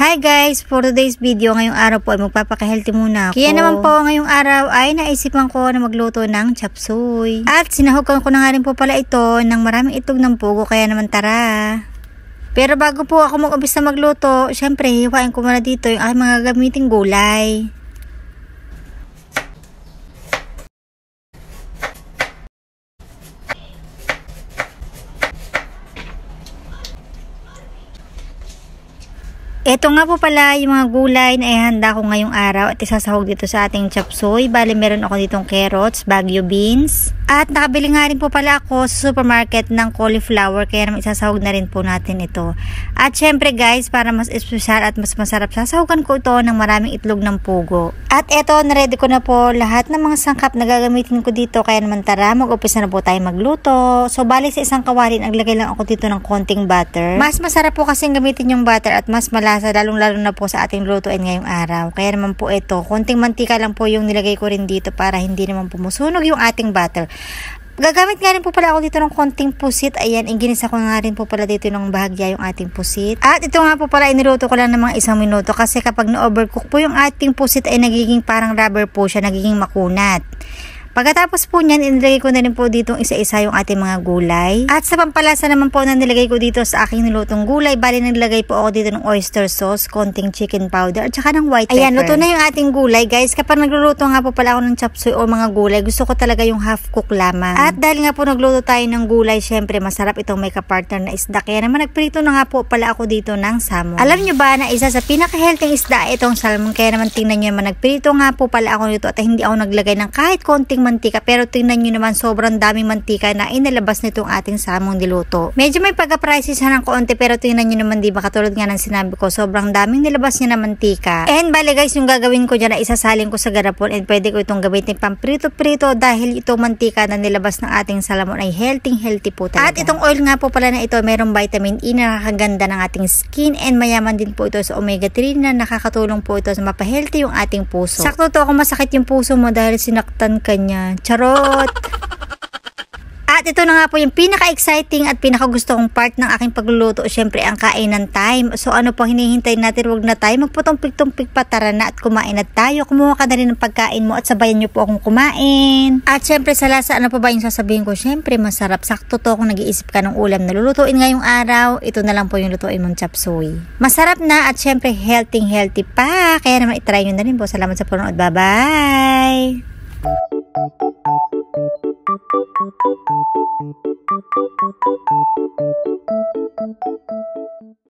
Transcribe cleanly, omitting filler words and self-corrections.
Hi guys! For today's video, ngayong araw po ay magpapaka-healthy muna ako. Kaya naman po ngayong araw ay naisipan ko na magluto ng chop suey. At sinahugan ko na nga rin po pala ito ng maraming itlog ng pugo, kaya naman tara! Pero bago po ako mag-umpisa magluto, syempre hiwain ko muna dito yung aking mga gamiting gulay. Ito nga po pala yung mga gulay na ihanda ko ngayong araw at isasahog dito sa ating chop suey. Bali meron ako ditong carrots, Baguio beans. At nakabili nga rin po pala ako sa supermarket ng cauliflower, kaya naman isasahog na rin po natin ito. At syempre guys, para mas espesyal at mas masarap, sasahogan ko ito ng maraming itlog ng pugo. At eto, naready ko na po lahat ng mga sangkap na gagamitin ko dito, kaya naman tara, mag-umpisa na po tayo magluto. So bali sa isang kawali, naglagay lang ako dito ng konting butter. Mas masarap po kasi gamitin yung butter at mas malasa, lalong-lalo na po sa ating lutuin ngayong araw. Kaya naman po ito, konting mantika lang po yung nilagay ko rin dito para hindi naman pumusunog yung ating butter. Gagamit nga rin po pala ako dito ng konting pusit. Ayan, ginisa ko nga rin po pala dito ng bahagya yung ating pusit. At ito nga po pala, iniluto ko lang ng mga 1 minuto kasi kapag na-overcook po yung ating pusit ay nagiging parang rubber po siya, nagiging makunat. Pagkatapos po niyan, inilagay ko na rin po dito isa-isa yung ating mga gulay. At sa pampalasa naman po na nilagay ko dito sa aking nilutong gulay, bali nilagay po ako dito ng oyster sauce, konting chicken powder, at saka ng white pepper. Ayan, luto na yung ating gulay guys. Kapag nagluluto nga po pala ako ng chop suey o mga gulay, gusto ko talaga yung half cook lamang. At dahil nga po nagluto tayo ng gulay, syempre masarap itong may kapartner na isda. Kaya naman nagprito na nga po pala ako dito ng salmon. Alam nyo ba na isa sa pinaka-healthy isda itong salmon? Kaya naman tingnan nyo naman, nagprito nga po pala ako dito at hindi ako naglagay ng kahit konting mantika, pero tingnan nyo naman sobrang daming mantika na inalabas nitong ating salmon niluto. Medyo may pagka-prices ng konti, pero tingnan nyo naman, diba, katulad nga ng sinabi ko, sobrang daming nilabas niya na mantika. And bali guys, yung gagawin ko dyan na isasalin ko sa garapon, and pwede ko itong gamitin pang prito-prito dahil itong mantika na nilabas ng ating salmon ay healthy po talaga. At itong oil nga po pala na ito, merong vitamin E na nakakaganda ng ating skin, and mayaman din po ito sa omega 3 na nakakatulong po ito sa mapahealthy yung ating puso. Sakto to kung masakit yung puso mo dahil sinaktan ka niya. Charot! At ito na nga po yung pinaka-exciting at pinaka-gusto kong part ng aking pagluluto. Syempre, ang kainan time. So ano pang hinihintay natin? Huwag na tayo magputumpik-tumpik pa, tara na at kumain na tayo. Kumuha ka na rin ng pagkain mo at sabayan nyo po akong kumain. At syempre, sa lasa, ano pa ba yung sasabihin ko? Syempre, masarap. Sakto to kung nag-iisip ka ng ulam na lulutuin ngayong araw. Ito na lang po yung lutuin mong chop suey. Masarap na at syempre, healthy pa. Kaya naman itry nyo na rin po. Salamat sa panonood. Bye-bye! Thank you.